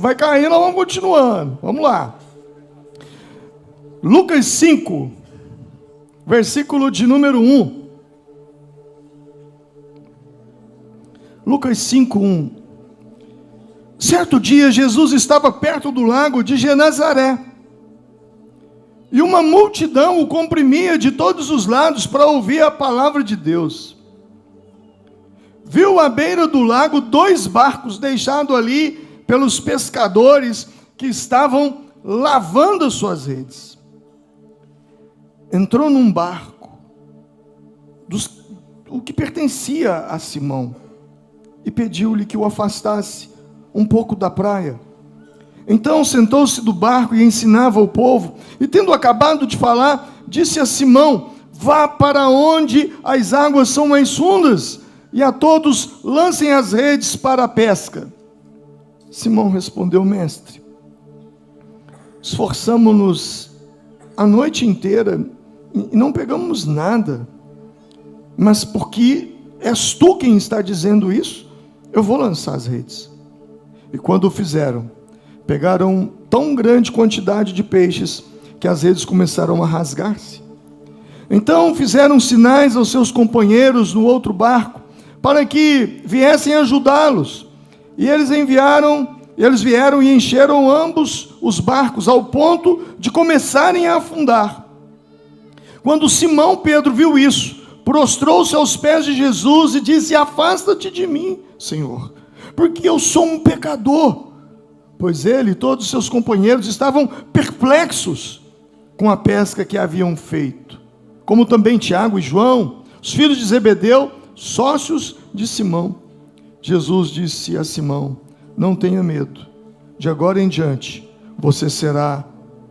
vai caindo, nós vamos continuando. Vamos lá. Lucas 5, versículo de número 1. Lucas 5, 1. Certo dia, Jesus estava perto do lago de Genezaré. E uma multidão o comprimia de todos os lados para ouvir a palavra de Deus. Viu à beira do lago 2 barcos deixados ali pelos pescadores que estavam lavando as suas redes. Entrou num barco, o que pertencia a Simão, e pediu-lhe que o afastasse um pouco da praia. Então sentou-se do barco e ensinava o povo, e tendo acabado de falar, disse a Simão: vá para onde as águas são mais fundas, e a todos lancem as redes para a pesca. Simão respondeu: mestre, esforçamo-nos a noite inteira e não pegamos nada, mas porque és tu quem está dizendo isso, eu vou lançar as redes. E quando o fizeram, pegaram tão grande quantidade de peixes que as redes começaram a rasgar-se. Então fizeram sinais aos seus companheiros no outro barco, para que viessem ajudá-los. E eles vieram e encheram ambos os barcos, ao ponto de começarem a afundar. Quando Simão Pedro viu isso, prostrou-se aos pés de Jesus e disse: afasta-te de mim, Senhor, porque eu sou um pecador. Pois ele e todos os seus companheiros estavam perplexos com a pesca que haviam feito, como também Tiago e João, os filhos de Zebedeu, sócios de Simão. Jesus disse a Simão: não tenha medo, de agora em diante você será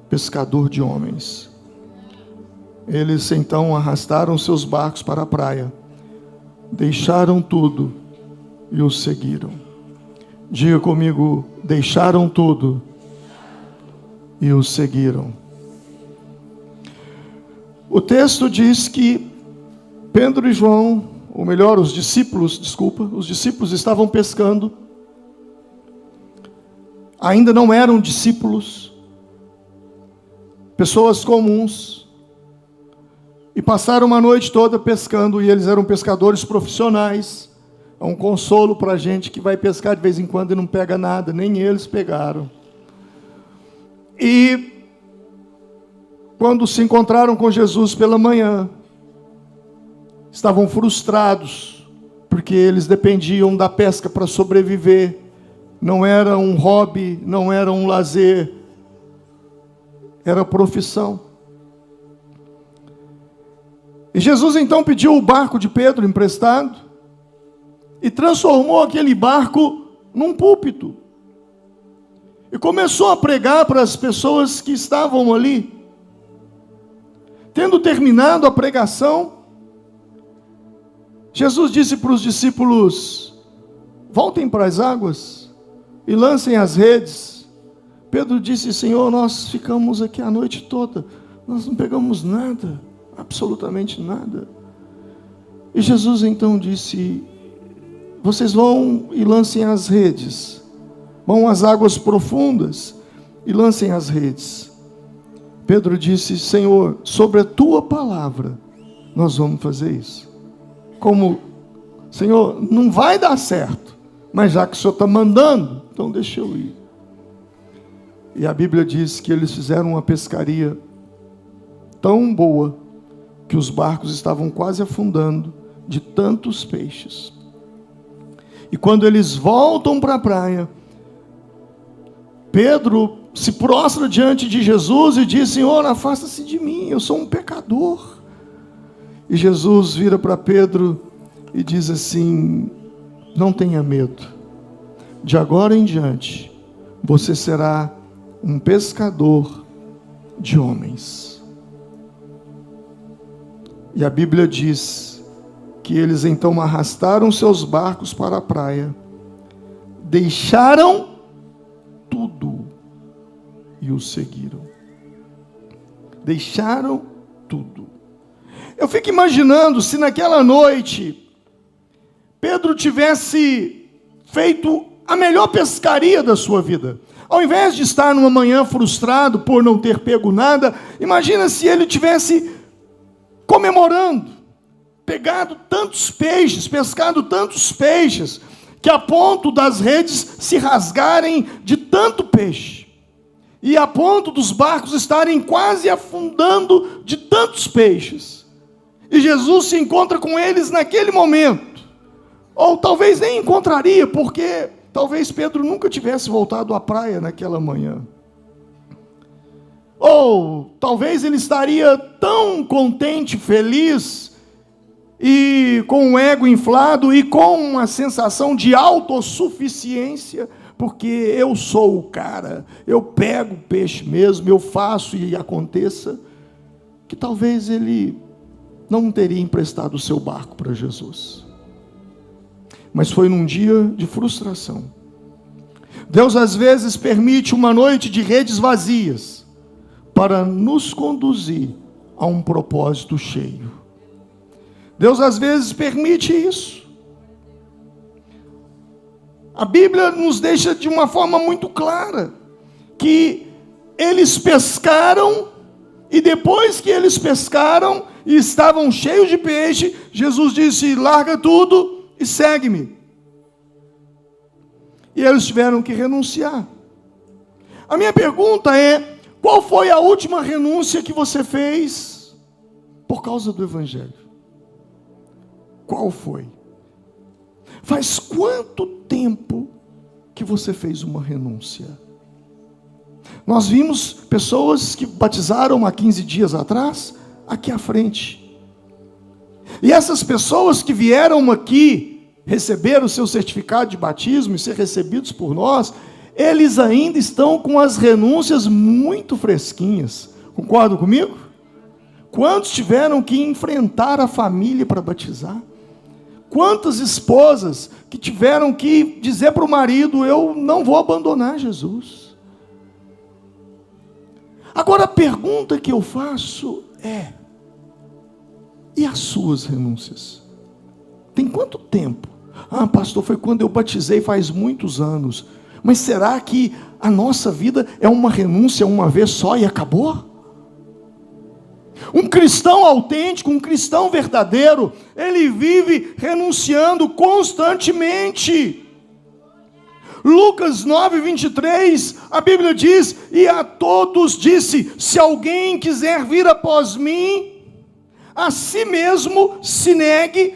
pescador de homens. Eles então arrastaram seus barcos para a praia, deixaram tudo e o seguiram. Diga comigo: deixaram tudo e o seguiram. O texto diz que Pedro e João, ou melhor, os discípulos estavam pescando. Ainda não eram discípulos, pessoas comuns, e passaram uma noite toda pescando, e eles eram pescadores profissionais. É um consolo para a gente que vai pescar de vez em quando e não pega nada, nem eles pegaram. E quando se encontraram com Jesus pela manhã, estavam frustrados, porque eles dependiam da pesca para sobreviver. Não era um hobby, não era um lazer, era profissão. E Jesus então pediu o barco de Pedro emprestado e transformou aquele barco num púlpito. E começou a pregar para as pessoas que estavam ali. Tendo terminado a pregação, Jesus disse para os discípulos: voltem para as águas e lancem as redes. Pedro disse: Senhor, nós ficamos aqui a noite toda, nós não pegamos nada, absolutamente nada. E Jesus então disse: vocês vão e lancem as redes, vão às águas profundas e lancem as redes. Pedro disse: Senhor, sobre a tua palavra nós vamos fazer isso. Como, Senhor, não vai dar certo, mas já que o Senhor está mandando, então deixa eu ir. E a Bíblia diz que eles fizeram uma pescaria tão boa que os barcos estavam quase afundando de tantos peixes. E quando eles voltam para a praia, Pedro se prostra diante de Jesus e diz: Senhor, afasta-se de mim, eu sou um pecador. E Jesus vira para Pedro e diz assim: não tenha medo, de agora em diante você será um pescador de homens. E a Bíblia diz que eles então arrastaram seus barcos para a praia, deixaram tudo e o seguiram. Deixaram tudo. Eu fico imaginando se naquela noite Pedro tivesse feito a melhor pescaria da sua vida. Ao invés de estar numa manhã frustrado por não ter pego nada, imagina se ele tivesse comemorando, pegado tantos peixes, pescado tantos peixes, que a ponto das redes se rasgarem de tanto peixe, e a ponto dos barcos estarem quase afundando de tantos peixes. E Jesus se encontra com eles naquele momento. Ou talvez nem encontraria, porque talvez Pedro nunca tivesse voltado à praia naquela manhã. Ou talvez ele estaria tão contente, feliz, e com o ego inflado, e com uma sensação de autossuficiência, porque eu sou o cara, eu pego o peixe mesmo, eu faço e aconteça, que talvez ele não teria emprestado o seu barco para Jesus. Mas foi num dia de frustração. Deus às vezes permite uma noite de redes vazias para nos conduzir a um propósito cheio. Deus às vezes permite isso. A Bíblia nos deixa de uma forma muito clara que eles pescaram, e depois que eles pescaram e estavam cheios de peixe, Jesus disse: larga tudo e segue-me. E eles tiveram que renunciar. A minha pergunta é: qual foi a última renúncia que você fez por causa do Evangelho? Qual foi? Faz quanto tempo que você fez uma renúncia? Nós vimos pessoas que batizaram há 15 dias atrás, aqui à frente. E essas pessoas que vieram aqui receber o seu certificado de batismo e ser recebidos por nós, eles ainda estão com as renúncias muito fresquinhas. Concordam comigo? Quantos tiveram que enfrentar a família para batizar? Quantas esposas que tiveram que dizer para o marido: eu não vou abandonar Jesus. Agora a pergunta que eu faço é: e as suas renúncias? Tem quanto tempo? Ah, pastor, foi quando eu batizei faz muitos anos. Mas será que a nossa vida é uma renúncia uma vez só e acabou? Um cristão autêntico, um cristão verdadeiro, ele vive renunciando constantemente. Lucas 9:23, a Bíblia diz: e a todos disse: se alguém quiser vir após mim, a si mesmo se negue,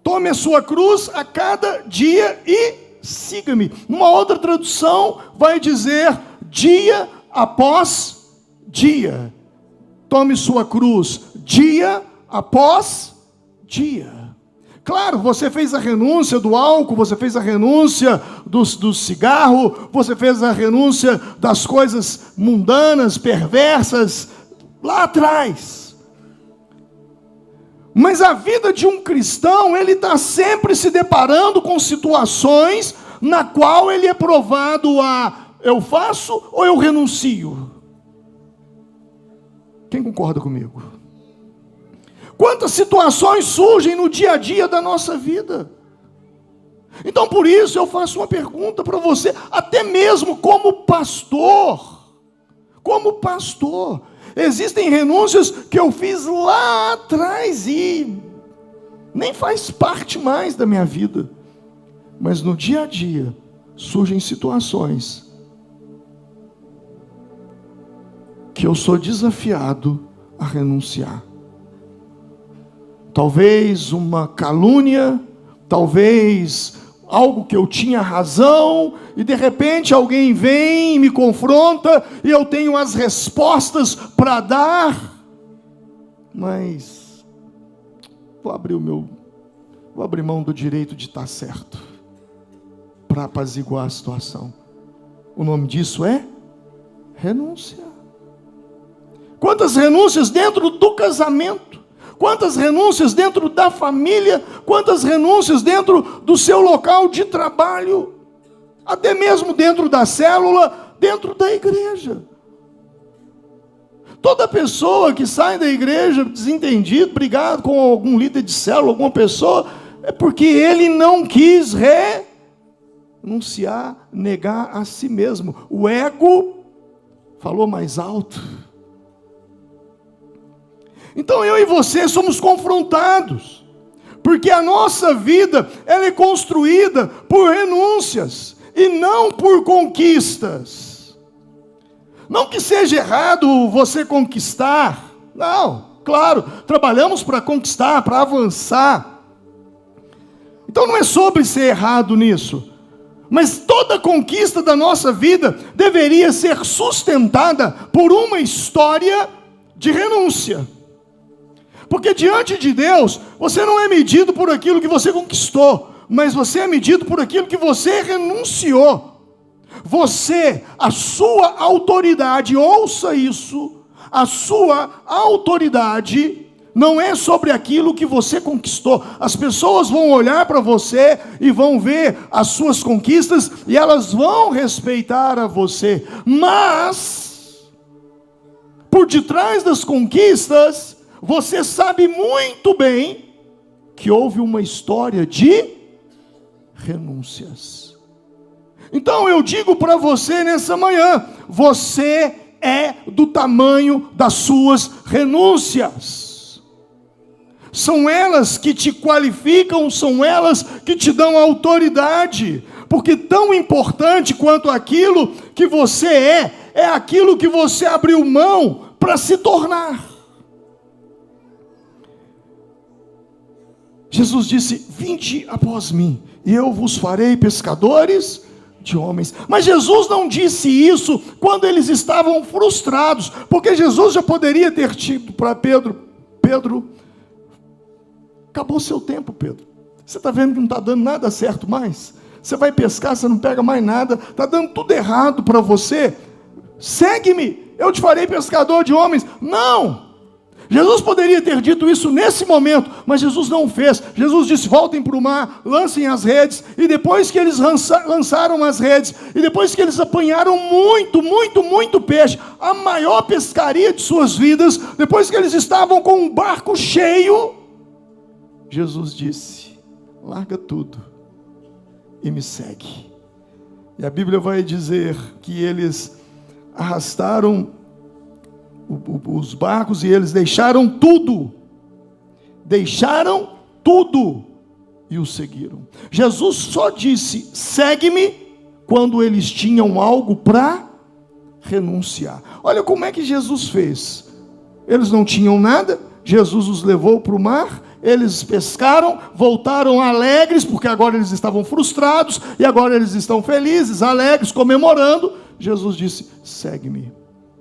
tome a sua cruz a cada dia e siga-me. Numa outra tradução vai dizer: dia após dia. Tome sua cruz dia após dia. Claro, você fez a renúncia do álcool, você fez a renúncia do cigarro, você fez a renúncia das coisas mundanas, perversas, lá atrás. Mas a vida de um cristão, ele está sempre se deparando com situações na qual ele é provado a: eu faço ou eu renuncio? Quem concorda comigo? Quantas situações surgem no dia a dia da nossa vida? Então por isso eu faço uma pergunta para você, até mesmo como pastor. Como pastor, existem renúncias que eu fiz lá atrás e nem faz parte mais da minha vida. Mas no dia a dia surgem situações que eu sou desafiado a renunciar. Talvez uma calúnia, talvez algo que eu tinha razão, e de repente alguém vem e me confronta, e eu tenho as respostas para dar, mas vou abrir mão do direito de estar certo, para apaziguar a situação. O nome disso é renúncia. Quantas renúncias dentro do casamento, quantas renúncias dentro da família, quantas renúncias dentro do seu local de trabalho, até mesmo dentro da célula, dentro da igreja. Toda pessoa que sai da igreja desentendido, brigado com algum líder de célula, alguma pessoa, É porque ele não quis renunciar, negar a si mesmo. O ego falou mais alto. Então eu e você somos confrontados, porque a nossa vida, ela é construída por renúncias e não por conquistas. Não que seja errado você conquistar, não, claro, trabalhamos para conquistar, para avançar. Então não é sobre ser errado nisso, mas toda conquista da nossa vida deveria ser sustentada por uma história de renúncia. Porque diante de Deus, você não é medido por aquilo que você conquistou, mas você é medido por aquilo que você renunciou. Você, a sua autoridade, ouça isso, a sua autoridade não é sobre aquilo que você conquistou. As pessoas vão olhar para você e vão ver as suas conquistas e elas vão respeitar a você. Mas, por detrás das conquistas, você sabe muito bem que houve uma história de renúncias. Então eu digo para você nessa manhã, você é do tamanho das suas renúncias. São elas que te qualificam, são elas que te dão autoridade. Porque tão importante quanto aquilo que você é aquilo que você abriu mão para se tornar. Jesus disse: vinde após mim, e eu vos farei pescadores de homens. Mas Jesus não disse isso quando eles estavam frustrados, porque Jesus já poderia ter dito para Pedro, acabou seu tempo, Pedro. Você está vendo que não está dando nada certo mais? Você vai pescar, você não pega mais nada, está dando tudo errado para você. Segue-me, eu te farei pescador de homens. Não! Jesus poderia ter dito isso nesse momento, mas Jesus não fez. Jesus disse: voltem para o mar, lancem as redes. E depois que eles lançaram as redes, e depois que eles apanharam muito peixe, a maior pescaria de suas vidas, depois que eles estavam com um barco cheio, Jesus disse: larga tudo e me segue. E a Bíblia vai dizer que eles arrastaram os barcos e eles deixaram tudo e o seguiram. Jesus só disse: segue-me, quando eles tinham algo para renunciar. Olha como é que Jesus fez. Eles não tinham nada, Jesus os levou para o mar, eles pescaram, voltaram alegres, porque agora eles estavam frustrados, e agora eles estão felizes, alegres, comemorando. Jesus disse: segue-me.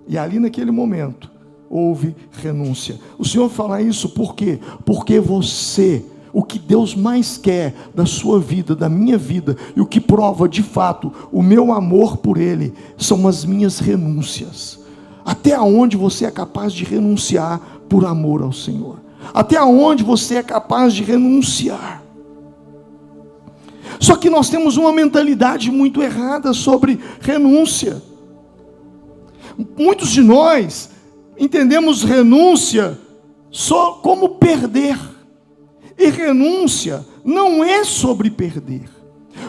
E ali naquele momento, houve renúncia. O Senhor fala isso por quê? Porque você, o que Deus mais quer da sua vida, da minha vida, e o que prova de fato o meu amor por Ele, são as minhas renúncias. Até onde você é capaz de renunciar por amor ao Senhor? Até onde você é capaz de renunciar? Só que nós temos uma mentalidade muito errada sobre renúncia. Muitos de nós entendemos renúncia só como perder. E renúncia não é sobre perder.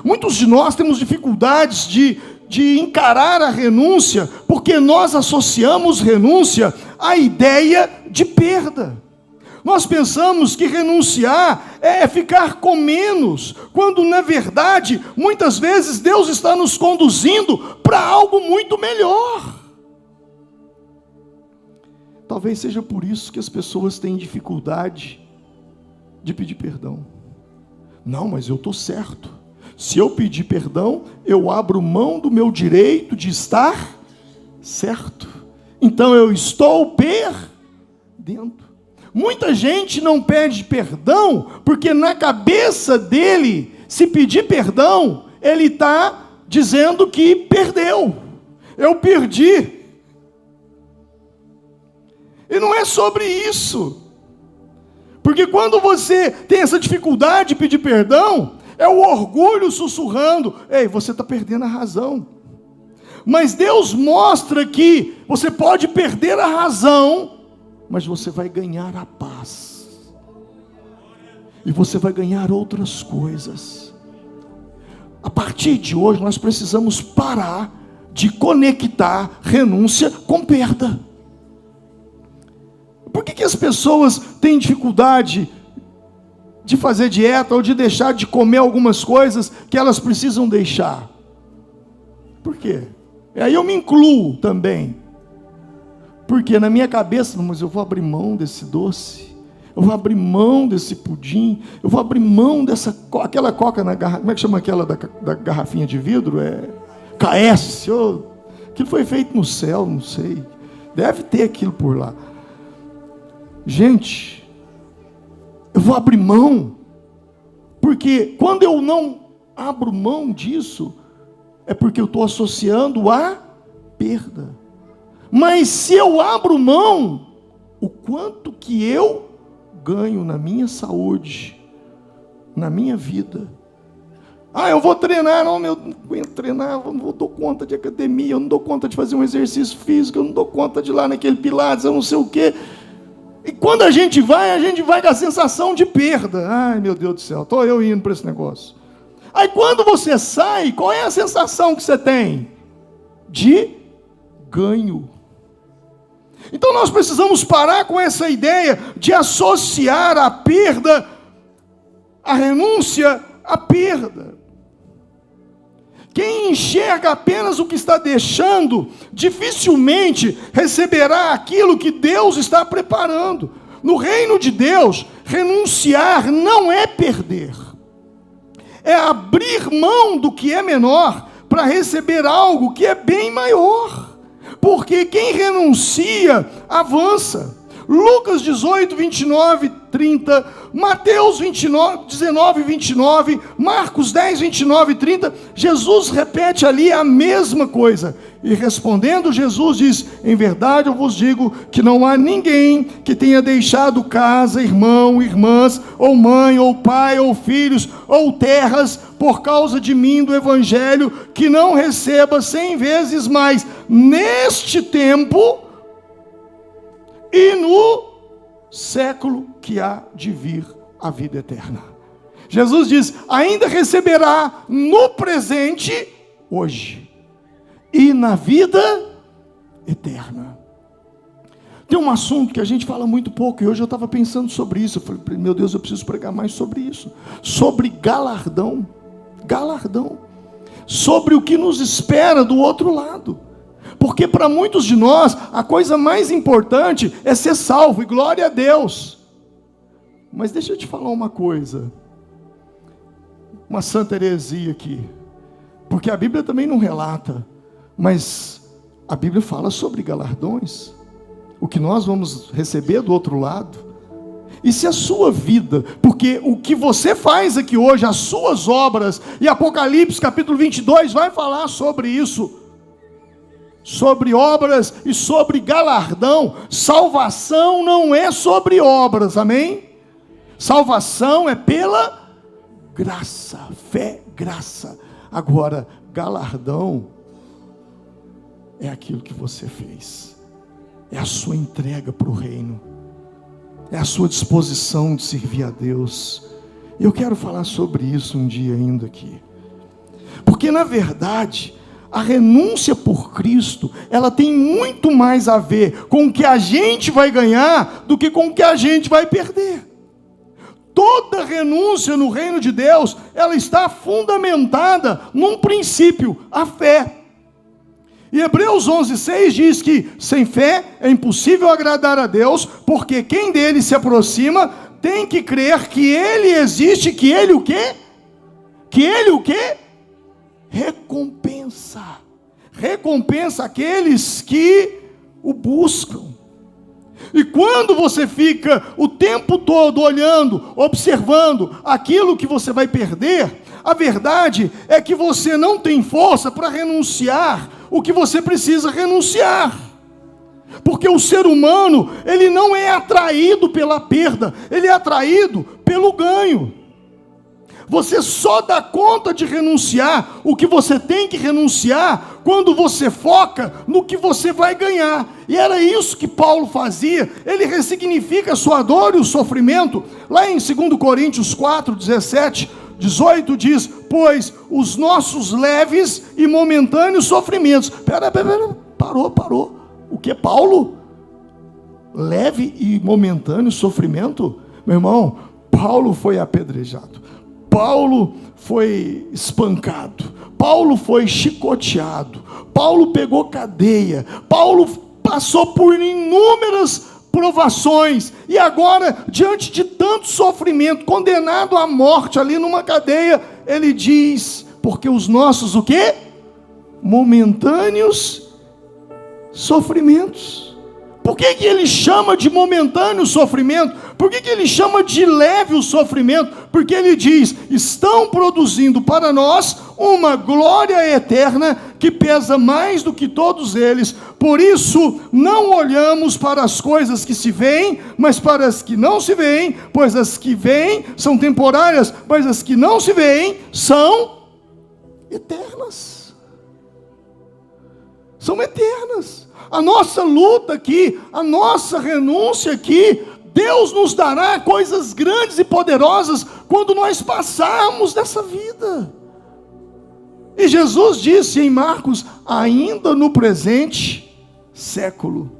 Muitos de nós temos dificuldades de encarar a renúncia, porque nós associamos renúncia à ideia de perda. Nós pensamos que renunciar é ficar com menos, quando na verdade, muitas vezes Deus está nos conduzindo para algo muito melhor. Talvez seja por isso que as pessoas têm dificuldade de pedir perdão. Não, mas eu estou certo. Se eu pedir perdão, eu abro mão do meu direito de estar certo. Então eu estou perdendo. Muita gente não pede perdão, porque na cabeça dele, se pedir perdão, ele está dizendo que perdeu. Eu perdi. E não é sobre isso. Porque quando você tem essa dificuldade de pedir perdão, é o orgulho sussurrando: ei, você está perdendo a razão. Mas Deus mostra que você pode perder a razão, mas você vai ganhar a paz. e você vai ganhar outras coisas. A partir de hoje nós precisamos parar de conectar renúncia com perda. Por que as pessoas têm dificuldade de fazer dieta ou de deixar de comer algumas coisas que elas precisam deixar? Por quê? E aí eu me incluo também. Porque na minha cabeça, mas eu vou abrir mão desse doce, eu vou abrir mão desse pudim, eu vou abrir mão aquela coca na garrafa, como é que chama aquela da garrafinha de vidro? KS, aquilo foi feito no céu, não sei, deve ter aquilo por lá. Gente, eu vou abrir mão, porque quando eu não abro mão disso, é porque eu estou associando a perda. Mas se eu abro mão, o quanto que eu ganho na minha saúde, na minha vida. Eu vou treinar, não aguento treinar, eu não dou conta de academia, eu não dou conta de fazer um exercício físico, eu não dou conta de ir lá naquele pilates, eu não sei o quê. E quando a gente vai com a sensação de perda. Ai, meu Deus do céu, estou eu indo para esse negócio. Aí quando você sai, qual é a sensação que você tem? De ganho. Então nós precisamos parar com essa ideia de associar a perda, a renúncia, à perda. Quem enxerga apenas o que está deixando, dificilmente receberá aquilo que Deus está preparando. No reino de Deus, renunciar não é perder. É abrir mão do que é menor para receber algo que é bem maior. Porque quem renuncia, avança. Lucas 18, 29, 30, Mateus 19, 29, Marcos 10, 29 e 30, Jesus repete ali a mesma coisa. E respondendo Jesus diz, em verdade eu vos digo que não há ninguém que tenha deixado casa, irmão, irmãs, ou mãe, ou pai, ou filhos, ou terras, por causa de mim, do Evangelho, que não receba 100 vezes mais, neste tempo, e no século que há de vir a vida eterna. Jesus diz, ainda receberá no presente, hoje, e na vida eterna. Tem um assunto que a gente fala muito pouco, e hoje eu estava pensando sobre isso, eu falei, meu Deus, eu preciso pregar mais sobre isso, sobre galardão, sobre o que nos espera do outro lado. Porque para muitos de nós, a coisa mais importante é ser salvo, e glória a Deus. Mas deixa eu te falar uma coisa, uma santa heresia aqui, porque a Bíblia também não relata, mas a Bíblia fala sobre galardões, o que nós vamos receber do outro lado. E se a sua vida, porque o que você faz aqui hoje, as suas obras, e Apocalipse capítulo 22 vai falar sobre isso, sobre obras e sobre galardão. Salvação não é sobre obras, amém? Salvação é pela graça, fé, graça. Agora, galardão é aquilo que você fez, é a sua entrega para o reino, é a sua disposição de servir a Deus. Eu quero falar sobre isso um dia ainda aqui, porque na verdade a renúncia por Cristo, ela tem muito mais a ver com o que a gente vai ganhar do que com o que a gente vai perder. Toda renúncia no reino de Deus, ela está fundamentada num princípio, a fé. E Hebreus 11:6 diz que sem fé é impossível agradar a Deus, porque quem dele se aproxima tem que crer que ele existe, que ele o quê? Que ele o quê? Recompensa aqueles que o buscam. E quando você fica o tempo todo olhando, observando aquilo que você vai perder, a verdade é que você não tem força para renunciar o que você precisa renunciar. Porque o ser humano, ele não é atraído pela perda, ele é atraído pelo ganho. Você só dá conta de renunciar o que você tem que renunciar quando você foca no que você vai ganhar. E era isso que Paulo fazia. Ele ressignifica a sua dor e o sofrimento. Lá em 2 Coríntios 4, 17, 18 diz: pois os nossos leves e momentâneos sofrimentos. Parou. O que, Paulo? Leve e momentâneo sofrimento? Meu irmão, Paulo foi apedrejado, Paulo foi espancado, Paulo foi chicoteado, Paulo pegou cadeia, Paulo passou por inúmeras provações, e agora, diante de tanto sofrimento, condenado à morte ali numa cadeia, ele diz: porque os nossos o quê? Momentâneos sofrimentos. Por que ele chama de momentâneo sofrimento? Por que ele chama de leve o sofrimento? Porque ele diz: estão produzindo para nós uma glória eterna que pesa mais do que todos eles. Por isso não olhamos para as coisas que se veem, mas para as que não se veem, pois as que veem são temporárias, mas as que não se veem são eternas. São eternas. A nossa luta aqui, a nossa renúncia aqui, Deus nos dará coisas grandes e poderosas quando nós passarmos dessa vida. E Jesus disse em Marcos: ainda no presente século.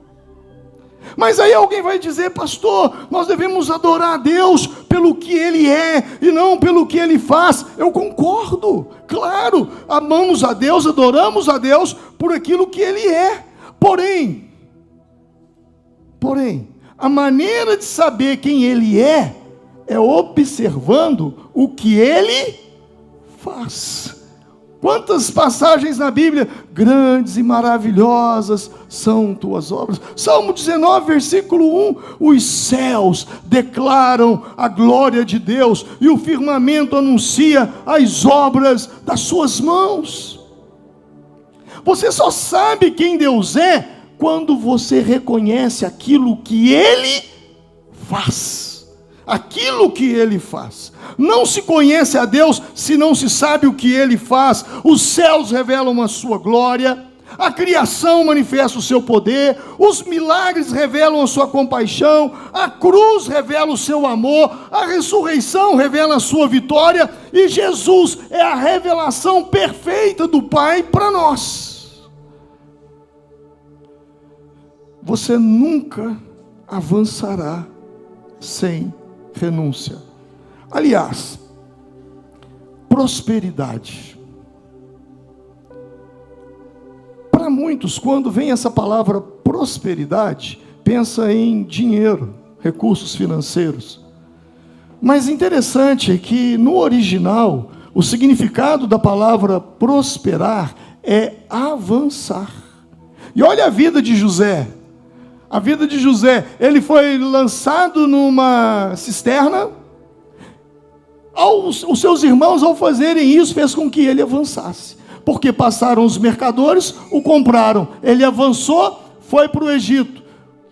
Mas aí alguém vai dizer: pastor, nós devemos adorar a Deus pelo que Ele é e não pelo que Ele faz. Eu concordo, claro, amamos a Deus, adoramos a Deus por aquilo que Ele é. Porém, a maneira de saber quem Ele é observando o que Ele faz. Quantas passagens na Bíblia, grandes e maravilhosas são tuas obras. Salmo 19, versículo 1, os céus declaram a glória de Deus, e o firmamento anuncia as obras das suas mãos. Você só sabe quem Deus é quando você reconhece aquilo que Ele faz. Aquilo que Ele faz. Não se conhece a Deus se não se sabe o que Ele faz. Os céus revelam a sua glória, a criação manifesta o seu poder, os milagres revelam a sua compaixão, a cruz revela o seu amor, a ressurreição revela a sua vitória, e Jesus é a revelação perfeita do Pai para nós. Você nunca avançará sem renúncia. Aliás, prosperidade. Para muitos, quando vem essa palavra prosperidade, pensa em dinheiro, recursos financeiros. Mas interessante é que no original, o significado da palavra prosperar é avançar. E olha a vida de José. A vida de José, ele foi lançado numa cisterna. Os seus irmãos, ao fazerem isso, fez com que ele avançasse. Porque passaram os mercadores, o compraram. Ele avançou, foi para o Egito.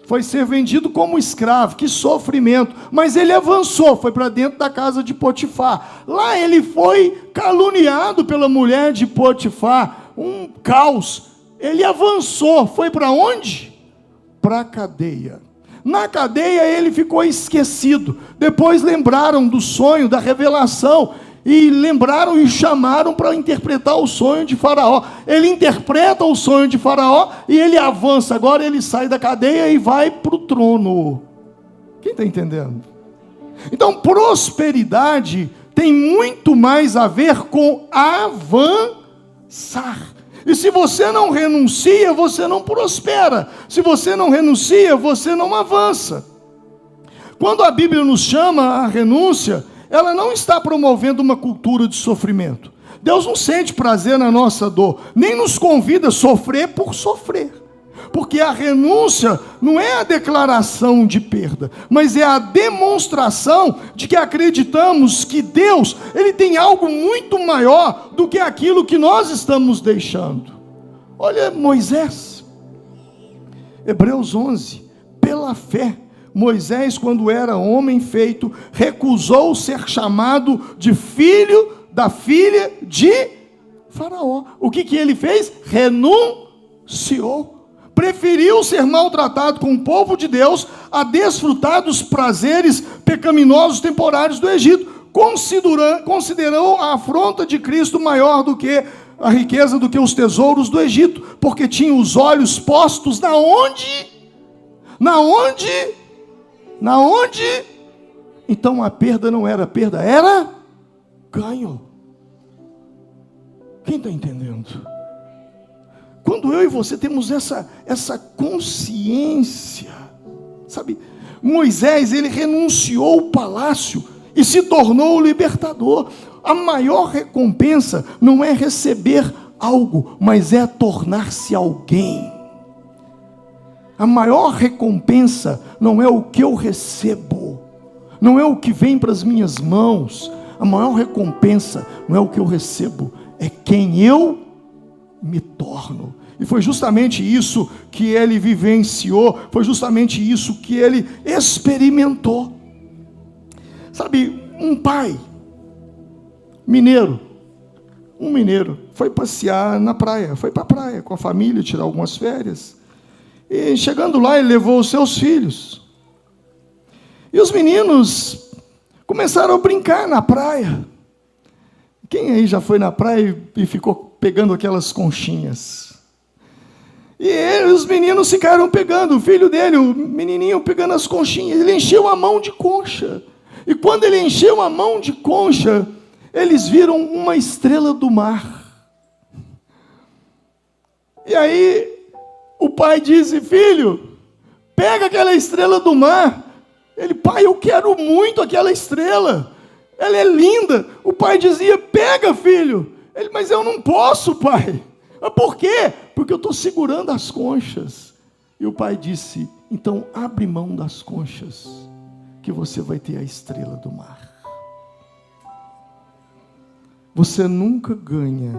Foi ser vendido como escravo, que sofrimento. Mas ele avançou, foi para dentro da casa de Potifar. Lá ele foi caluniado pela mulher de Potifar. Um caos. Ele avançou, foi para onde? Para a cadeia. Na cadeia ele ficou esquecido. Depois lembraram do sonho, da revelação, e lembraram e chamaram para interpretar o sonho de Faraó. Ele interpreta o sonho de Faraó e ele avança. Agora ele sai da cadeia e vai para o trono. Quem está entendendo? Então, prosperidade tem muito mais a ver com avançar. E se você não renuncia, você não prospera. Se você não renuncia, você não avança. Quando a Bíblia nos chama à renúncia, ela não está promovendo uma cultura de sofrimento. Deus não sente prazer na nossa dor, nem nos convida a sofrer por sofrer. Porque a renúncia não é a declaração de perda, mas é a demonstração de que acreditamos que Deus, Ele tem algo muito maior do que aquilo que nós estamos deixando. Olha Moisés, Hebreus 11, pela fé, Moisés, quando era homem feito, recusou ser chamado de filho da filha de Faraó. O que ele fez? Renunciou. Preferiu ser maltratado com o povo de Deus a desfrutar dos prazeres pecaminosos temporários do Egito. Considerou a afronta de Cristo maior do que a riqueza, do que os tesouros do Egito, porque tinha os olhos postos na onde? Então a perda não era perda, era ganho. Quem está entendendo? Quando eu e você temos essa consciência, sabe? Moisés, ele renunciou ao palácio e se tornou o libertador. A maior recompensa não é receber algo, mas é tornar-se alguém. A maior recompensa não é o que eu recebo, não é o que vem para as minhas mãos. A maior recompensa não é o que eu recebo, é quem eu me torno. E foi justamente isso que ele vivenciou, foi justamente isso que ele experimentou. Sabe, um pai mineiro, foi passear na praia, foi para a praia com a família, tirar algumas férias. E chegando lá, ele levou os seus filhos. E os meninos começaram a brincar na praia. Quem aí já foi na praia e ficou pegando aquelas conchinhas? E os meninos ficaram pegando, o filho dele, o menininho, pegando as conchinhas. Ele encheu a mão de concha. E quando ele encheu a mão de concha, eles viram uma estrela do mar. E aí, o pai disse: filho, pega aquela estrela do mar. Ele: pai, eu quero muito aquela estrela. Ela é linda. O pai dizia: pega, filho. Ele: mas eu não posso, pai. Por quê? Porque eu estou segurando as conchas. E o pai disse: então abre mão das conchas, que você vai ter a estrela do mar. Você nunca ganha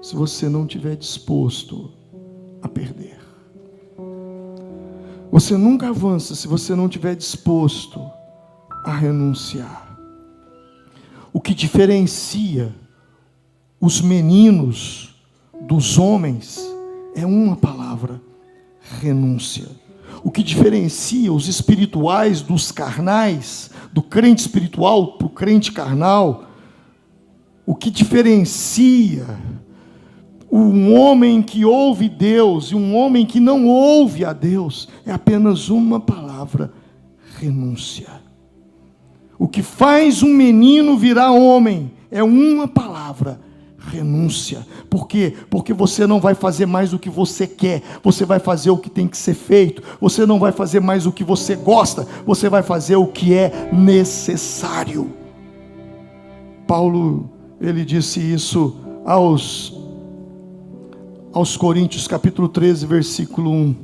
se você não estiver disposto a perder. Você nunca avança se você não estiver disposto a renunciar. O que diferencia os meninos dos homens é uma palavra: renúncia. O que diferencia os espirituais dos carnais, do crente espiritual para o crente carnal, o que diferencia um homem que ouve Deus e um homem que não ouve a Deus é apenas uma palavra: renúncia. O que faz um menino virar homem é uma palavra: renúncia. Por quê? Porque você não vai fazer mais o que você quer, você vai fazer o que tem que ser feito. Você não vai fazer mais o que você gosta, você vai fazer o que é necessário. Paulo, ele disse isso aos Coríntios, capítulo 13, versículo 1.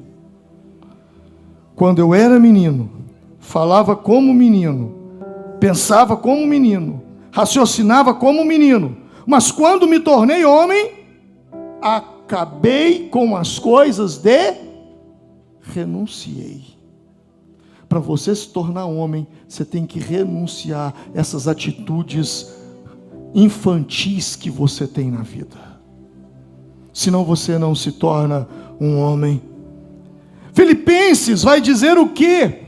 Quando eu era menino, falava como menino, pensava como menino, raciocinava como menino, mas quando me tornei homem, acabei com as coisas renunciei. Para você se tornar homem, você tem que renunciar essas atitudes infantis que você tem na vida. Senão você não se torna um homem. Filipenses vai dizer o quê?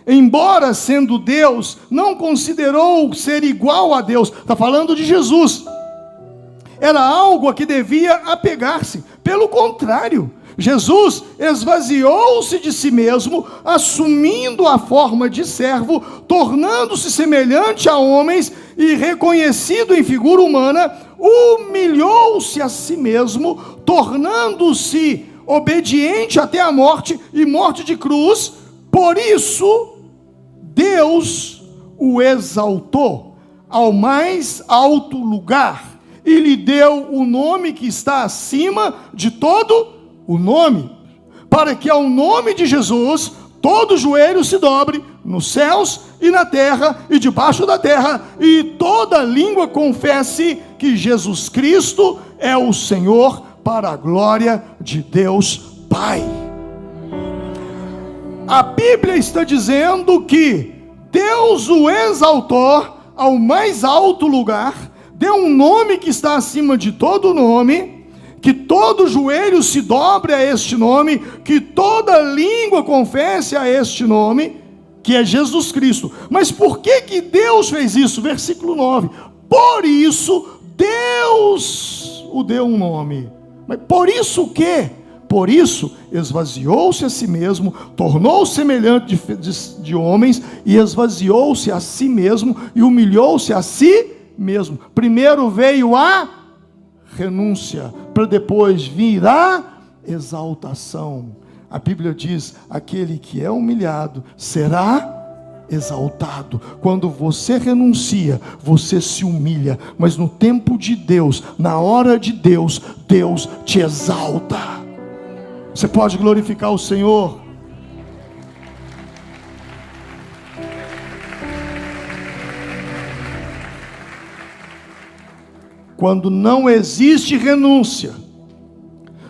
Embora sendo Deus, não considerou ser igual a Deus. Está falando de Jesus. Era algo a que devia apegar-se. Pelo contrário, Jesus esvaziou-se de si mesmo, assumindo a forma de servo, tornando-se semelhante a homens e reconhecido em figura humana, humilhou-se a si mesmo, tornando-se obediente até a morte e morte de cruz. Por isso, Deus o exaltou ao mais alto lugar e lhe deu o nome que está acima de todo o nome, para que ao nome de Jesus todo joelho se dobre, nos céus e na terra e debaixo da terra, e toda língua confesse que Jesus Cristo é o Senhor, para a glória de Deus Pai. A Bíblia está dizendo que Deus o exaltou ao mais alto lugar, dê um nome que está acima de todo nome, que todo joelho se dobre a este nome, que toda língua confesse a este nome, que é Jesus Cristo. Mas por que Deus fez isso? Versículo 9. Por isso Deus o deu um nome. Mas por isso o quê? Por isso esvaziou-se a si mesmo, tornou-se semelhante de homens, e esvaziou-se a si mesmo, e humilhou-se a si mesmo. Primeiro veio a renúncia, para depois vir a exaltação. A Bíblia diz: aquele que é humilhado será exaltado. Quando você renuncia, você se humilha, mas no tempo de Deus, na hora de Deus, Deus te exalta. Você pode glorificar o Senhor? Quando não existe renúncia,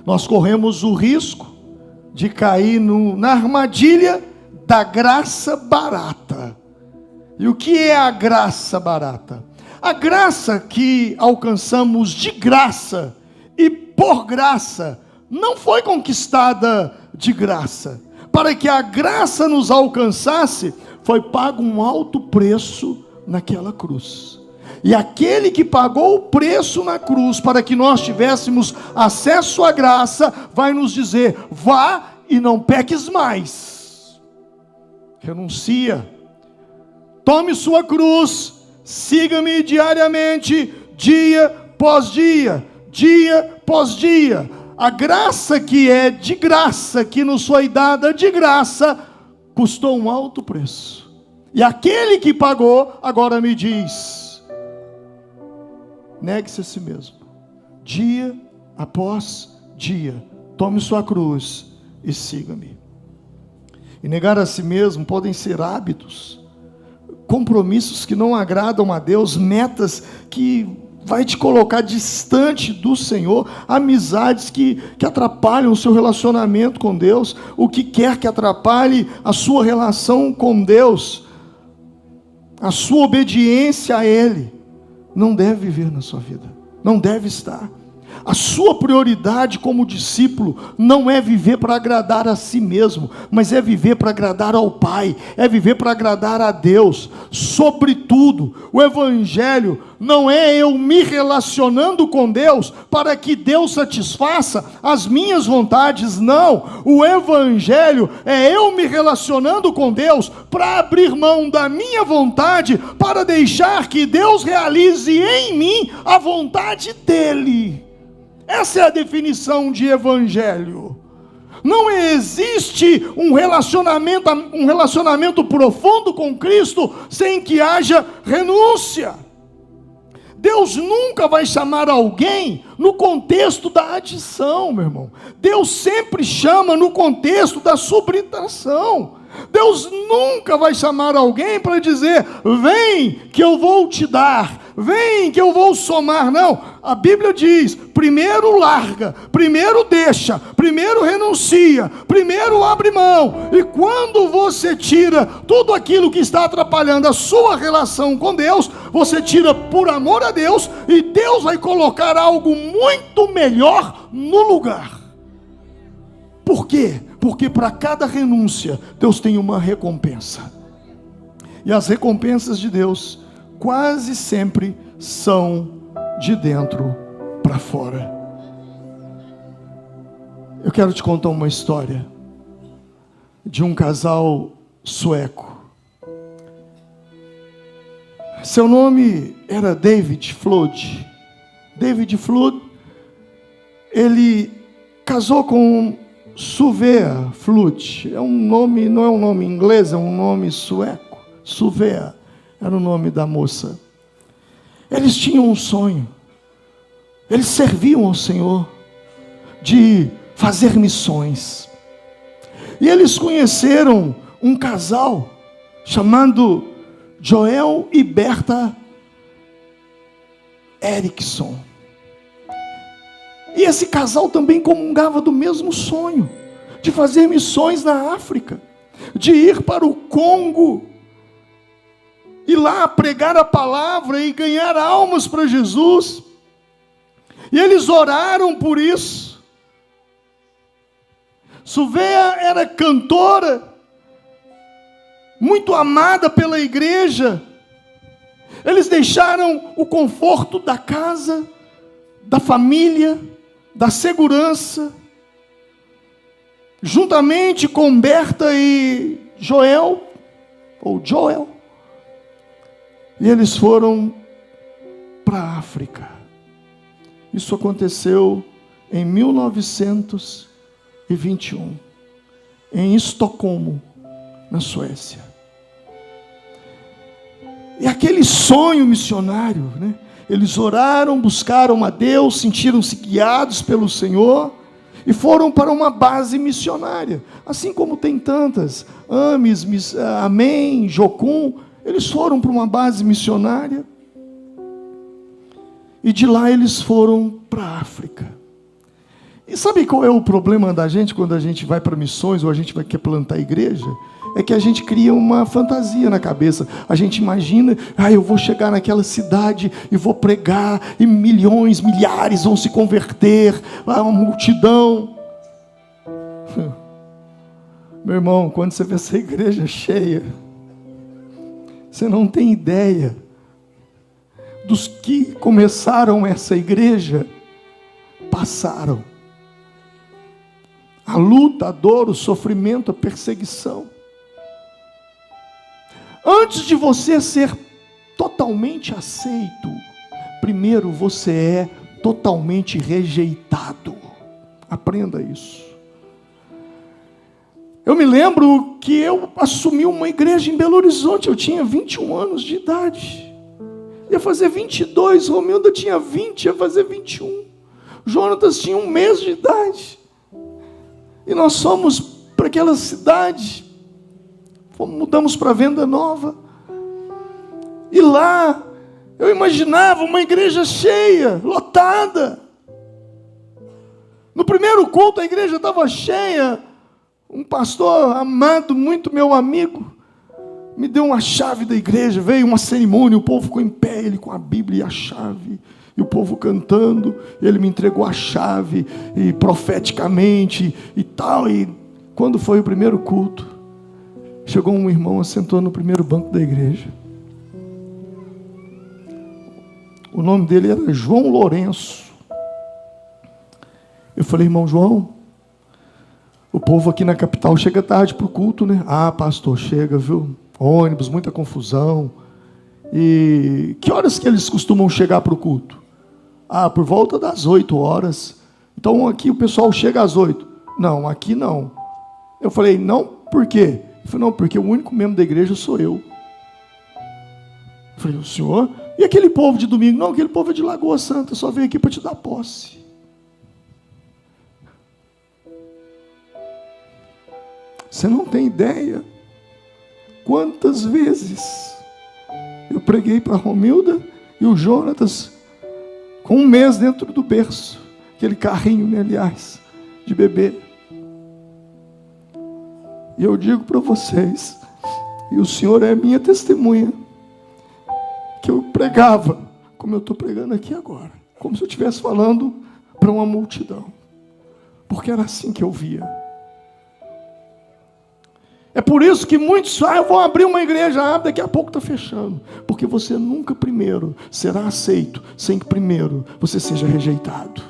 nós corremos o risco de cair na armadilha da graça barata. E o que é a graça barata? A graça que alcançamos de graça e por graça não foi conquistada de graça. Para que a graça nos alcançasse, foi pago um alto preço naquela cruz. E aquele que pagou o preço na cruz para que nós tivéssemos acesso à graça, vai nos dizer: vá e não peques mais. Renuncia, tome sua cruz, siga-me diariamente, dia após dia, dia após dia. A graça que é de graça, que nos foi dada de graça, custou um alto preço. E aquele que pagou, agora me diz: negue-se a si mesmo, dia após dia, tome sua cruz e siga-me. E negar a si mesmo podem ser hábitos, compromissos que não agradam a Deus, metas que vai te colocar distante do Senhor, amizades que atrapalham o seu relacionamento com Deus, o que quer que atrapalhe a sua relação com Deus, a sua obediência a Ele, não deve viver na sua vida, não deve estar. A sua prioridade como discípulo não é viver para agradar a si mesmo, mas é viver para agradar ao Pai, é viver para agradar a Deus. Sobretudo, o Evangelho não é eu me relacionando com Deus para que Deus satisfaça as minhas vontades, não. O Evangelho é eu me relacionando com Deus para abrir mão da minha vontade, para deixar que Deus realize em mim a vontade dEle. Essa é a definição de evangelho. Não existe um relacionamento profundo com Cristo sem que haja renúncia. Deus nunca vai chamar alguém no contexto da adição, meu irmão. Deus sempre chama no contexto da subtração. Deus nunca vai chamar alguém para dizer: vem que eu vou te dar, vem que eu vou somar. Não, a Bíblia diz: primeiro larga, primeiro deixa, primeiro renuncia, primeiro abre mão. E quando você tira tudo aquilo que está atrapalhando a sua relação com Deus, você tira por amor a Deus, e Deus vai colocar algo muito melhor no lugar. Por quê? Porque para cada renúncia, Deus tem uma recompensa. E as recompensas de Deus quase sempre são de dentro para fora. Eu quero te contar uma história de um casal sueco. Seu nome era David Flood. David Flood, ele casou com Suvea Flood. É um nome, não é um nome inglês, é um nome sueco. Suvea era o nome da moça. Eles tinham um sonho. Eles serviam ao Senhor de fazer missões. E eles conheceram um casal chamado Joel e Berta Erickson. E esse casal também comungava do mesmo sonho, de fazer missões na África, de ir para o Congo ir lá pregar a palavra e ganhar almas para Jesus. E eles oraram por isso. Suveia era cantora, muito amada pela igreja. Eles deixaram o conforto da casa, da família, da segurança, juntamente com Berta e Joel, e eles foram para a África. Isso aconteceu em 1921, em Estocolmo, na Suécia. E aquele sonho missionário, né? Eles oraram, buscaram a Deus, sentiram-se guiados pelo Senhor e foram para uma base missionária. Assim como tem tantas, Ames, Amém, Jocum, eles foram para uma base missionária. E de lá eles foram para a África. E sabe qual é o problema da gente quando a gente vai para missões ou a gente quer plantar igreja? É que a gente cria uma fantasia na cabeça. A gente imagina, eu vou chegar naquela cidade e vou pregar, e milhões, milhares vão se converter, uma multidão. Meu irmão, quando você vê essa igreja cheia, você não tem ideia dos que começaram essa igreja, passaram. A luta, a dor, o sofrimento, a perseguição. Antes de você ser totalmente aceito, primeiro você é totalmente rejeitado. Aprenda isso. Eu me lembro que eu assumi uma igreja em Belo Horizonte, eu tinha 21 anos de idade. Ia fazer 22, Romilda tinha 20, ia fazer 21. Jonatas tinha 1 mês de idade. E nós fomos para aquela cidade, mudamos para Venda Nova. E lá, eu imaginava uma igreja cheia, lotada. No primeiro culto a igreja estava cheia. Um pastor amado, muito meu amigo, me deu uma chave da igreja, veio uma cerimônia, o povo ficou em pé, ele com a Bíblia e a chave, e o povo cantando, ele me entregou a chave, e profeticamente, e tal, e quando foi o primeiro culto, chegou um irmão, assentou no primeiro banco da igreja, o nome dele era João Lourenço. Eu falei, irmão João, o povo aqui na capital chega tarde para o culto, né? Ah, pastor, chega, viu? Ônibus, muita confusão. E que horas que eles costumam chegar para o culto? Ah, por volta das 8 horas. Então aqui o pessoal chega às 8. Não, aqui não. Eu falei, não, por quê? Ele falou, não, porque o único membro da igreja sou eu. Eu falei, o senhor? E aquele povo de domingo? Não, aquele povo é de Lagoa Santa, só veio aqui para te dar posse. Você não tem ideia quantas vezes eu preguei para a Romilda e o Jonatas com 1 mês dentro do berço, aquele carrinho, né, aliás, de bebê. E eu digo para vocês, e o Senhor é minha testemunha, que eu pregava como eu estou pregando aqui agora, como se eu estivesse falando para uma multidão, porque era assim que eu via. É por isso que muitos vão abrir uma igreja, daqui a pouco está fechando. Porque você nunca primeiro será aceito, sem que primeiro você seja rejeitado.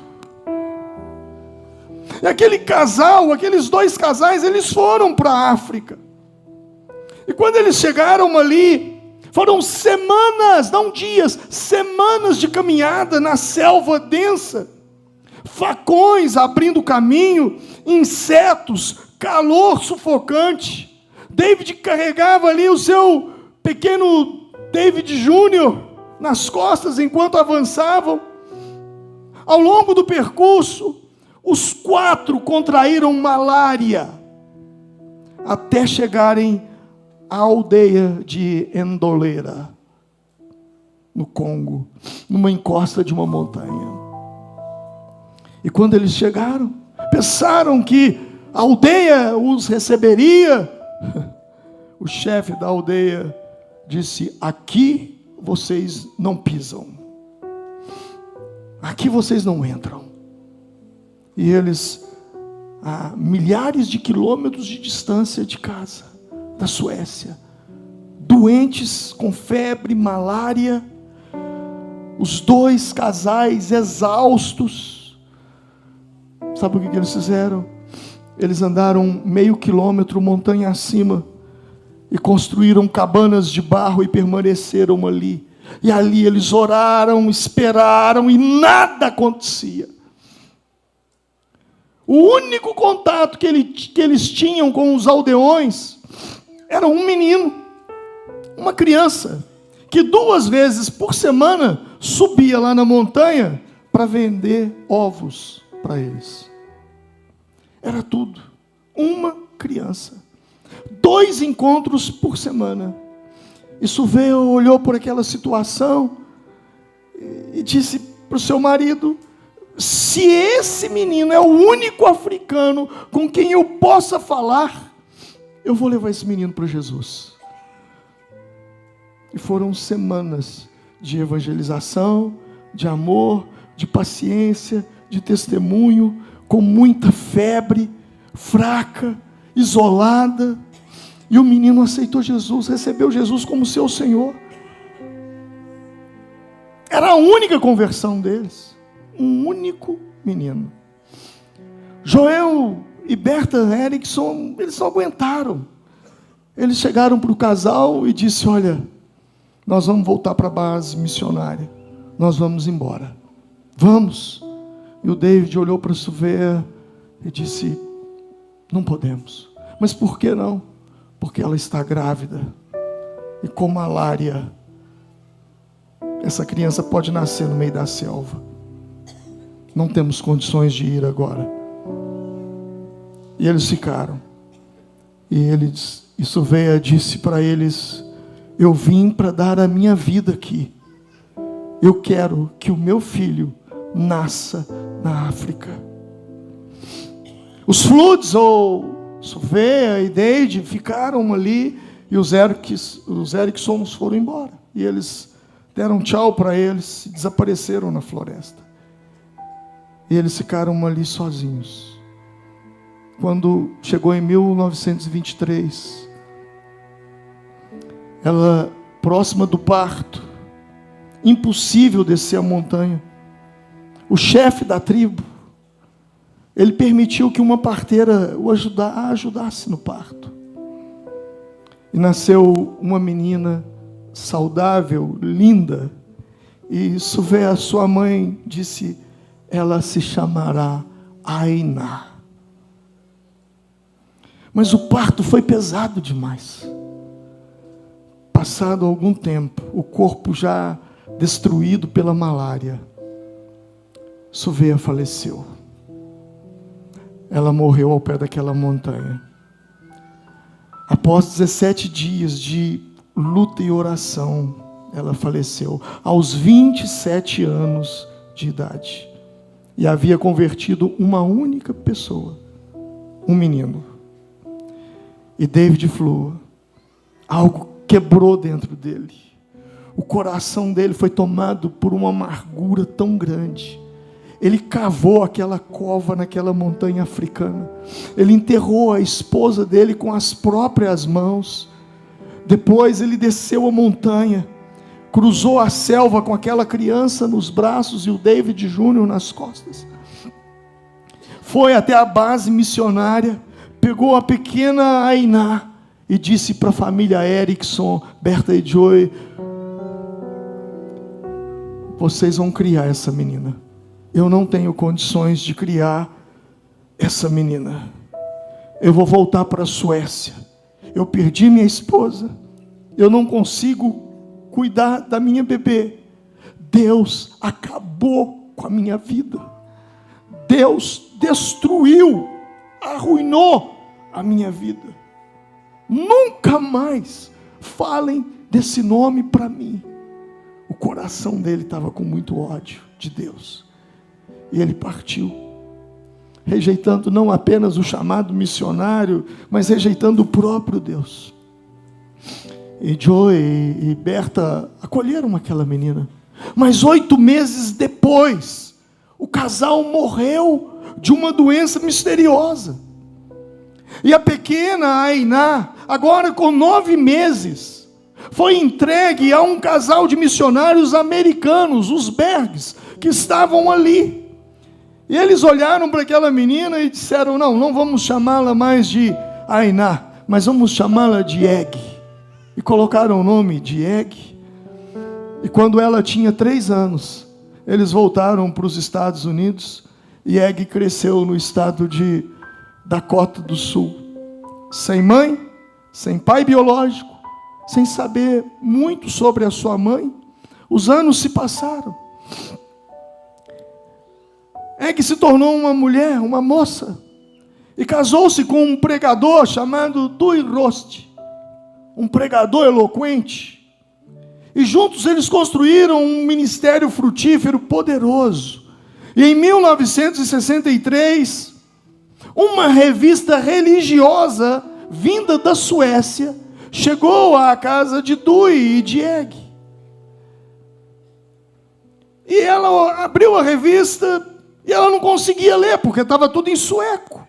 E aquele casal, aqueles 2 casais, eles foram para a África. E quando eles chegaram ali, foram semanas, não dias, semanas de caminhada na selva densa. Facões abrindo caminho, insetos, calor sufocante. David carregava ali o seu pequeno David Júnior nas costas enquanto avançavam. Ao longo do percurso, os 4 contraíram malária até chegarem à aldeia de Endoleira, no Congo, numa encosta de uma montanha. E quando eles chegaram, pensaram que a aldeia os receberia. O chefe da aldeia disse: aqui vocês não pisam, aqui vocês não entram. E eles, a milhares de quilômetros de distância de casa, da Suécia, doentes com febre, malária, os dois casais exaustos. Sabe o que eles fizeram? Eles andaram meio quilômetro montanha acima e construíram cabanas de barro e permaneceram ali. E ali eles oraram, esperaram e nada acontecia. O único contato que eles tinham com os aldeões era um menino, uma criança, que 2 vezes por semana subia lá na montanha para vender ovos para eles. Era tudo. Uma criança. 2 encontros por semana. E Suveia olhou por aquela situação e disse para o seu marido: se esse menino é o único africano com quem eu possa falar, eu vou levar esse menino para Jesus. E foram semanas de evangelização, de amor, de paciência, de testemunho, com muita febre, fraca, isolada. E o menino aceitou Jesus, recebeu Jesus como seu Senhor. Era a única conversão deles. Um único menino. Joel e Berta Erickson, eles não aguentaram. Eles chegaram para o casal e disse: olha, nós vamos voltar para a base missionária. Nós vamos embora. Vamos. E o David olhou para a Suveia e disse: não podemos. Mas por que não? Porque ela está grávida. E com malária, essa criança pode nascer no meio da selva. Não temos condições de ir agora. E eles ficaram. E Suveia disse para eles: eu vim para dar a minha vida aqui. Eu quero que o meu filho nasça na África. Os Floods, ou Suveia e Deide, ficaram ali, e os Ericksons foram embora. E eles deram tchau para eles e desapareceram na floresta. E eles ficaram ali sozinhos. Quando chegou em 1923, ela, próxima do parto, impossível descer a montanha, o chefe da tribo, ele permitiu que uma parteira a ajudasse no parto. E nasceu uma menina saudável, linda. E Suveia, sua mãe, disse: ela se chamará Ainá. Mas o parto foi pesado demais. Passado algum tempo, o corpo já destruído pela malária, Suveia faleceu. Ela morreu ao pé daquela montanha. Após 17 dias de luta e oração, ela faleceu aos 27 anos de idade. E havia convertido uma única pessoa, um menino. E David Flua, algo quebrou dentro dele. O coração dele foi tomado por uma amargura tão grande. Ele cavou aquela cova naquela montanha africana. Ele enterrou a esposa dele com as próprias mãos. Depois ele desceu a montanha, cruzou a selva com aquela criança nos braços e o David Júnior nas costas. Foi até a base missionária, pegou a pequena Ainá e disse para a família Erickson, Berta e Joy: vocês vão criar essa menina. Eu não tenho condições de criar essa menina. Eu vou voltar para a Suécia. Eu perdi minha esposa. Eu não consigo cuidar da minha bebê. Deus acabou com a minha vida. Deus destruiu, arruinou a minha vida. Nunca mais falem desse nome para mim. O coração dele estava com muito ódio de Deus. E ele partiu, rejeitando não apenas o chamado missionário, mas rejeitando o próprio Deus. E Joe e Berta acolheram aquela menina. Mas 8 meses depois, o casal morreu de uma doença misteriosa. E a pequena Ainá, agora com 9 meses, foi entregue a um casal de missionários americanos, os Bergs, que estavam ali. E eles olharam para aquela menina e disseram: não vamos chamá-la mais de Ainá, mas vamos chamá-la de Egg. E colocaram o nome de Egg. E quando ela tinha 3 anos, eles voltaram para os Estados Unidos, e Egg cresceu no estado de Dakota do Sul, sem mãe, sem pai biológico, sem saber muito sobre a sua mãe. Os anos se passaram. Egg se tornou uma mulher, uma moça, e casou-se com um pregador chamado Dewey Rost, um pregador eloquente. E juntos eles construíram um ministério frutífero poderoso. E em 1963, uma revista religiosa vinda da Suécia chegou à casa de Dewey e de Egg. E ela abriu a revista e ela não conseguia ler, porque estava tudo em sueco.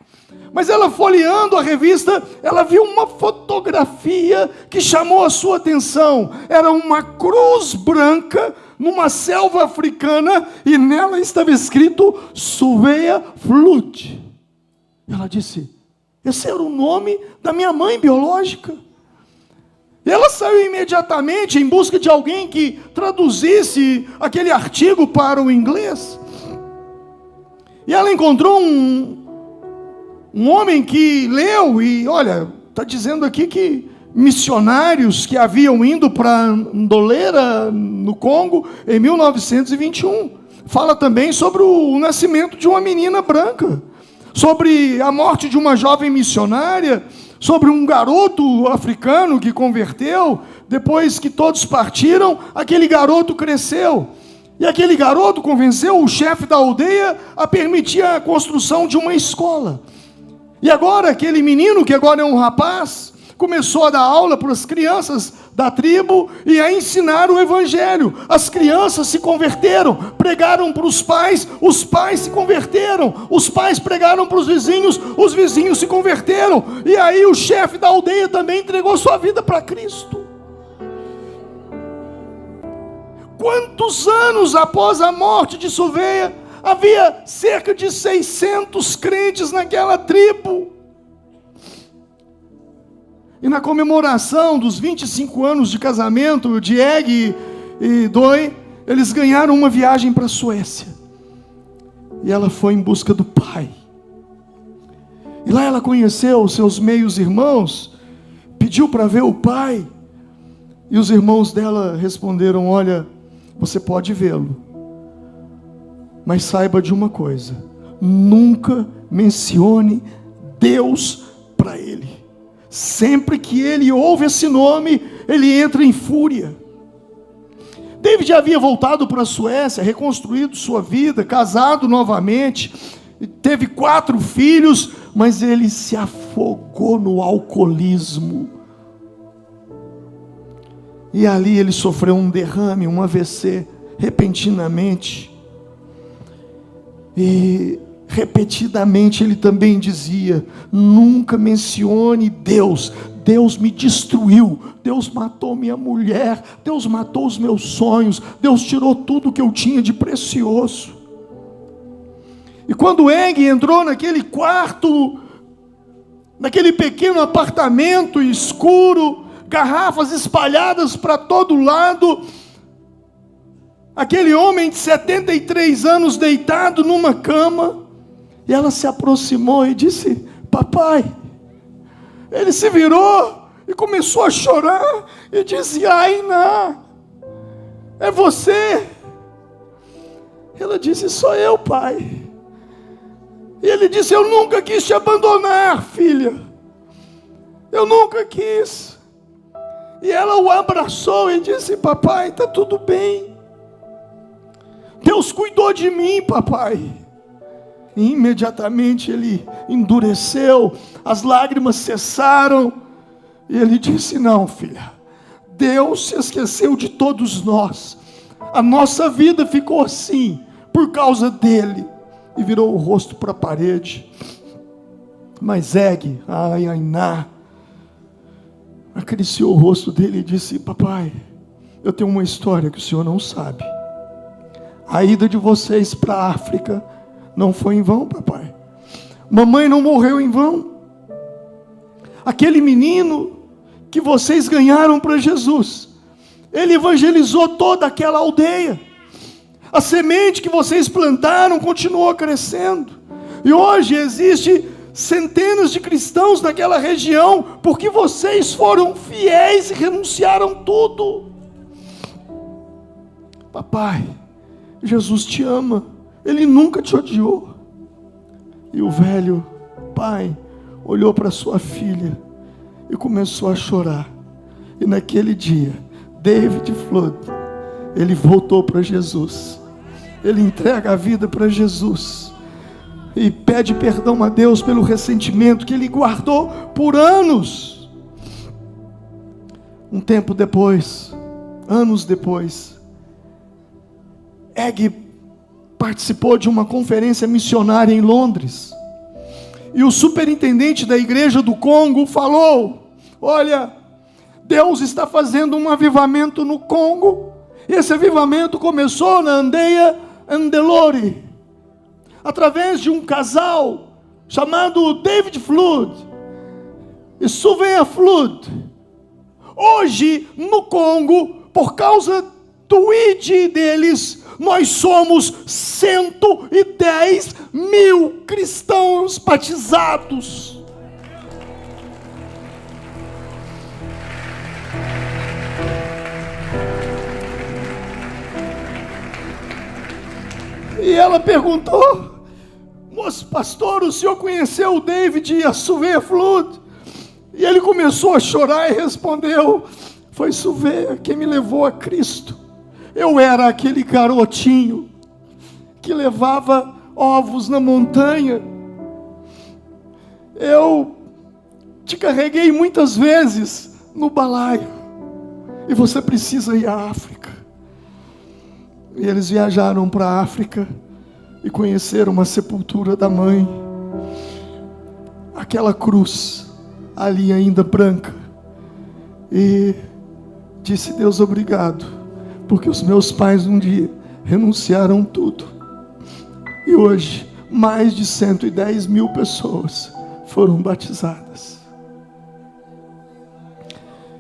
Mas ela, folheando a revista, ela viu uma fotografia que chamou a sua atenção. Era uma cruz branca numa selva africana, e nela estava escrito Suvea Flut. Ela disse: esse era o nome da minha mãe biológica. E ela saiu imediatamente em busca de alguém que traduzisse aquele artigo para o inglês. E ela encontrou um homem que leu, e olha, está dizendo aqui que missionários que haviam ido para Ndoleira, no Congo, em 1921. Fala também sobre o nascimento de uma menina branca, sobre a morte de uma jovem missionária, sobre um garoto africano que converteu. Depois que todos partiram, aquele garoto cresceu. E aquele garoto convenceu o chefe da aldeia a permitir a construção de uma escola. E agora aquele menino, que agora é um rapaz, começou a dar aula para as crianças da tribo e a ensinar o evangelho. As crianças se converteram, pregaram para os pais se converteram, os pais pregaram para os vizinhos se converteram. E aí o chefe da aldeia também entregou sua vida para Cristo. Quantos anos após a morte de Suvea, havia cerca de 600 crentes naquela tribo. E na comemoração dos 25 anos de casamento de Egg e Dewey, eles ganharam uma viagem para a Suécia. E ela foi em busca do pai. E lá ela conheceu os seus meios irmãos, pediu para ver o pai. E os irmãos dela responderam: olha, você pode vê-lo, mas saiba de uma coisa: nunca mencione Deus para ele. Sempre que ele ouve esse nome, ele entra em fúria. David havia voltado para a Suécia, reconstruído sua vida, casado novamente, teve 4 filhos, mas ele se afogou no alcoolismo. E ali ele sofreu um derrame, um AVC, repentinamente. E repetidamente ele também dizia: nunca mencione Deus. Deus me destruiu, Deus matou minha mulher, Deus matou os meus sonhos, Deus tirou tudo que eu tinha de precioso. E quando Egg entrou naquele quarto, naquele pequeno apartamento escuro, garrafas espalhadas para todo lado, aquele homem de 73 anos deitado numa cama, e ela se aproximou e disse: papai. Ele se virou e começou a chorar e disse: Ainá, é você? Ela disse: sou eu, pai. E ele disse: eu nunca quis te abandonar, filha, eu nunca quis. E ela o abraçou e disse: papai, está tudo bem, Deus cuidou de mim, papai. E imediatamente ele endureceu, as lágrimas cessaram, e ele disse: não, filha, Deus se esqueceu de todos nós. A nossa vida ficou assim por causa dele, e virou o rosto para a parede. Mas Jeg, Ainá, acariciou o rosto dele e disse: papai, eu tenho uma história que o senhor não sabe. A ida de vocês para a África não foi em vão, papai. Mamãe não morreu em vão. Aquele menino que vocês ganharam para Jesus, ele evangelizou toda aquela aldeia. A semente que vocês plantaram continuou crescendo. E hoje existe centenas de cristãos naquela região, porque vocês foram fiéis e renunciaram tudo. Papai, Jesus te ama. Ele nunca te odiou. E o velho pai olhou para sua filha e começou a chorar. E naquele dia, David Flood, ele voltou para Jesus. Ele entrega a vida para Jesus e pede perdão a Deus pelo ressentimento que ele guardou por anos. Um tempo depois, anos depois, Jeg participou de uma conferência missionária em Londres. E o superintendente da igreja do Congo falou: olha, Deus está fazendo um avivamento no Congo. Esse avivamento começou na aldeia Andelore, através de um casal chamado David Flood e Sylvia Flood. Hoje, no Congo, por causa do ID deles, nós somos 110 mil cristãos batizados. E ela perguntou: moço pastor, o senhor conheceu o David e a Sylvia Flood? E ele começou a chorar e respondeu: foi Sylvia quem me levou a Cristo. Eu era aquele garotinho que levava ovos na montanha. Eu te carreguei muitas vezes no balaio. E você precisa ir à África. E eles viajaram para a África e conheceram uma sepultura da mãe. Aquela cruz ali ainda branca. E disse: Deus, obrigado, porque os meus pais um dia renunciaram tudo. E hoje, mais de 110 mil pessoas foram batizadas.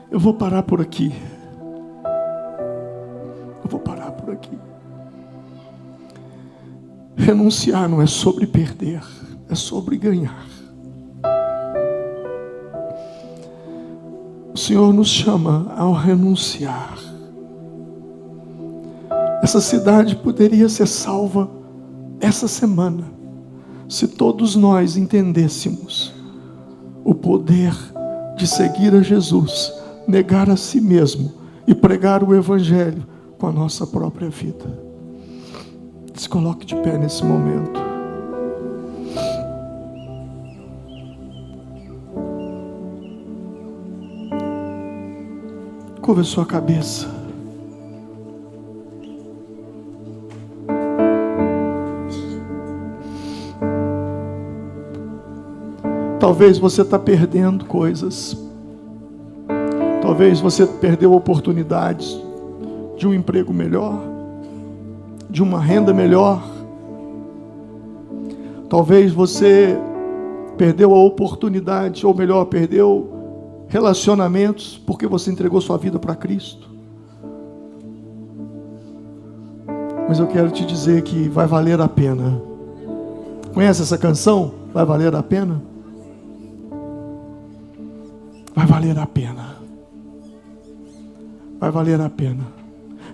Eu vou parar por aqui. Eu vou parar por aqui. Renunciar não é sobre perder, é sobre ganhar. O Senhor nos chama ao renunciar. Essa cidade poderia ser salva essa semana, se todos nós entendêssemos o poder de seguir a Jesus, negar a si mesmo e pregar o Evangelho com a nossa própria vida. Se coloque de pé nesse momento. Curva sua cabeça. Talvez você está perdendo coisas. Talvez você perdeu oportunidades de um emprego melhor, de uma renda melhor. Talvez você perdeu a oportunidade, ou melhor, perdeu relacionamentos porque você entregou sua vida para Cristo. Mas eu quero te dizer que vai valer a pena. Conhece essa canção? Vai valer a pena? Vai valer a pena. Vai valer a pena.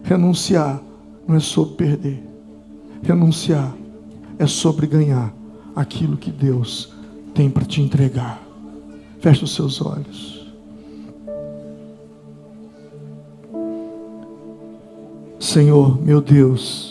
Renunciar não é sobre perder. Renunciar é sobre ganhar aquilo que Deus tem para te entregar. Feche os seus olhos. Senhor, meu Deus,